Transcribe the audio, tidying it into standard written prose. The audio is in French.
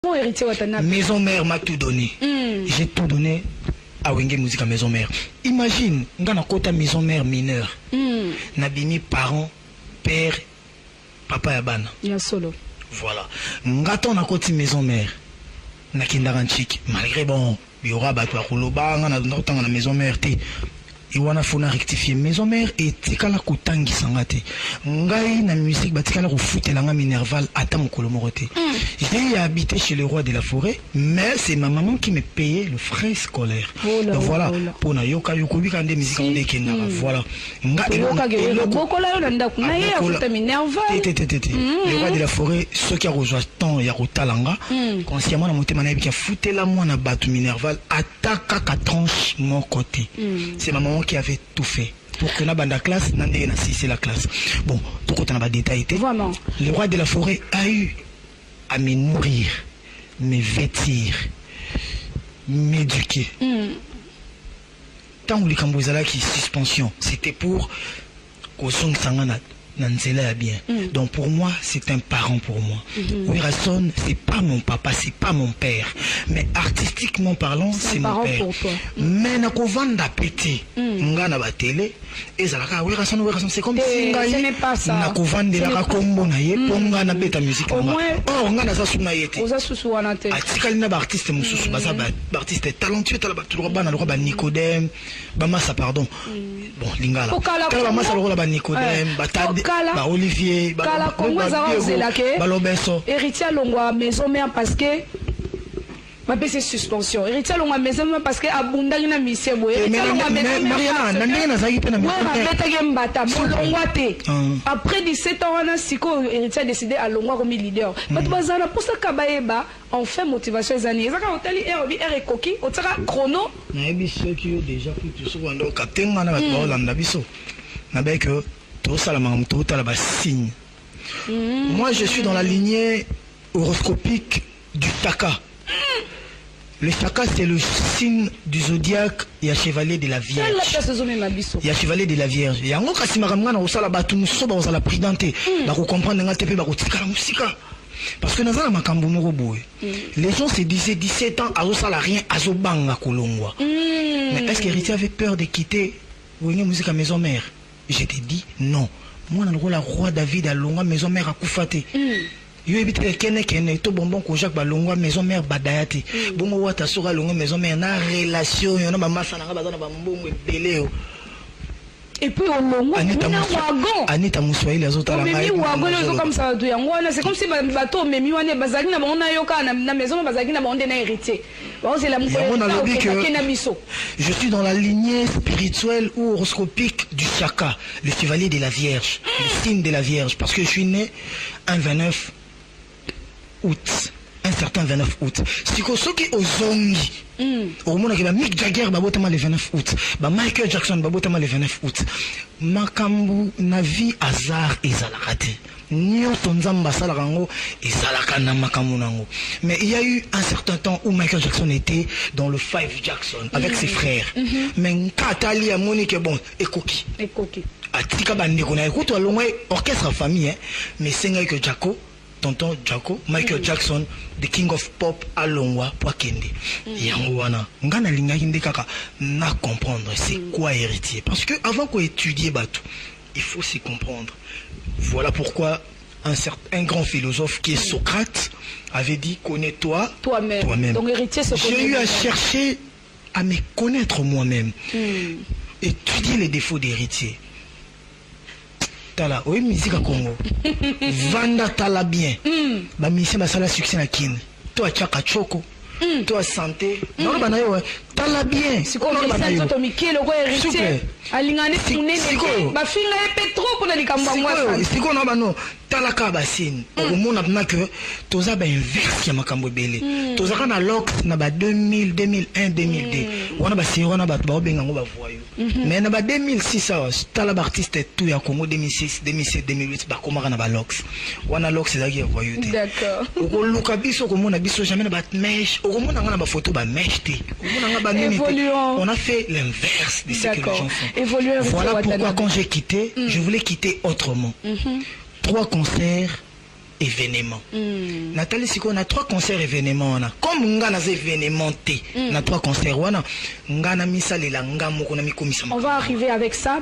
Mon héritier Watanabe. Maison mère m'a tout donné. J'ai tout donné à Wenge Musique à maison mère. Imagine, dans la côte maison mère mineure. Nabimi parents, père, papa Yabana. Ya solo. Voilà. Ngaton na côté maison mère. Nakindaranchik. Malgré bon, il y aura battu à Koloba, on a dans la maison mère. Iwana fona rectifier maison mère et tikala kutangi sangate ngai na musique batikala kufutela nga minerval ata mokolo morote. J'ai habité chez le roi de la forêt, mais c'est ma maman qui me payait le frais scolaire. Donc voilà, pour na yoka yokobi kande musique on dekena voilà nga bokola yo nda kuna ye afuta minerval le roi de la forêt ceux qui a rejoint tant ya kotalanga consciemment na motema na bika futela mwana batu minerval ataka ka tranche mon côté. C'est ma maman qui avait tout fait pour que la bande classe n'ait pas c'est la classe. Bon, tout quand on a détaillé. Vraiment. Le roi de la forêt a eu à me nourrir, me vêtir, m'éduquer. Tant que les qui suspension, c'était pour qu'on songe sangana. Bien. Donc pour moi, c'est un parent pour moi. Wirason, c'est pas mon papa, c'est pas mon père. Mais artistiquement parlant, c'est mon père. Mais na kovanda pété, nga na ba télé, ezalaka Wirason, c'est comme si na kovanda la kombo na ye, ponga na beta musique. Oh, nga na za suna yete. Oza susu wana te. Atikali na ba artiste mususu, baza ba artiste talentueux, tala ba tulwa bana le roi ba Nicodème, ba massa pardon. Bon, lingala. Tala ba massa le roi ba Nicodème, ba Ba Olivier, Kala Congo Zelake, Balobeso. Héritier Longwa maison mère parce que ma PC suspension. Héritier Longwa maison mère parce que abunda na mission boy. Héritier Longwa maison Mariana, nandé na zaki pe na mission. Ouais, ma beta gembata, Longwa te. Après 17 ans on a siko héritier décidé à Longwa comme leader. Batu bazana pour ça kabayeba enfin motivation les années. Ezaka hoteli R ekoki, otaka chrono. Na ebiso ki déjà plus tout ndo katenga na batu landa biso. Na be que moi je suis dans la lignée horoscopique du Chaka. Le Chaka c'est le signe du zodiaque et chevalier de la Vierge. Il y a chevalier de la Vierge. Il y a un autre qui m'a ramené au salabatu musoba au salapridanté. Bah vous comprenez nga tepe bah tika la musique. Parce que dans un makambo moroboy, les gens se disaient 17 ans azo sala rien azo banga kolongwa. Mais est-ce qu'Héritier avait peur de quitter Wenge Musique à maison mère? Je t'ai dit non. Moi, dans le rôle, roi David à Longwa, maison mère à Koufate. Yo évite le kene, to bonbon ko Jacques Balongwa, maison mère Badayate. Bon, wata sura Longwa, maison mère, na relation, yon a ma massa, na bazana bambou, belé. Et puis on longwa, Anita Moussoaï, les autres, comme ça, c'est comme si bateau, mais miwane, bazagina, on a yoka, na maison, bazagina, on a hérité. Je suis dans la lignée spirituelle ou horoscopique du Chaka, le chevalier de la Vierge, le signe de la Vierge, parce que je suis né un 29 août. Un certain 29 août. Si vous êtes aux zongi, au monde qui va Mick Jagger, babotama le 29 août, ba Michael Jackson, babotama le 29 août. Makambu navi hasard et zalakate. Nyoto nzamba salarango et zalakana makambu nango. Mais il y a eu un certain temps où Michael Jackson était dans le Five Jackson avec ses frères. Mais Katali a Monique bon, ekoki. Atika bandeko na écoute alongwe orchestre famille, mais c'est que Jaco. Tonton Jaco, Michael Jackson, the king of pop à Longwa, Poakende. Yangoana, Ngana Linga Hinde Kaka, n'a comprendre c'est quoi héritier. Parce que avant qu'on étudie Batou, il faut s'y comprendre. Voilà pourquoi un grand philosophe qui est Socrate avait dit connais-toi toi-même. Donc héritier se connaît. J'ai eu à chercher à me connaître moi-même. Étudier les défauts d'héritier. Tala, oui, musique à Congo. Vanda tala bien. Ba mission basala succès na kin. Toi chaka choko. Toi santé. Non ba na yo tala bien. Si ko na yo to mikelo ko héritier. Alingane munene. Ba finga e petro pour na likamba moi. Si ko na ba no tala ka basine. Au monde na que toza ba inverse ya makambo belé. Toza kana lock na ba 2000, 2001, 2002. Wana ba si wana ba ba benga ngo ba voyo. Mais na ba 2006 tala ba artiste tout ya Congo 2006, 2007, 2008 ba komaka na ba locks. Wana locks ezaki voyo te. D'accord. Oko luka biso ko mona biso jamais na ba mesh. Oko mona nga na ba photo ba mesh te. On a fait l'inverse de ce que les gens font. Voilà pourquoi quand j'ai quitté, je voulais quitter autrement. 3 concerts événement. Nathalie Siko, on a 3 concerts événements. Comme on a des événements, on a 3 concerts. On va arriver avec ça.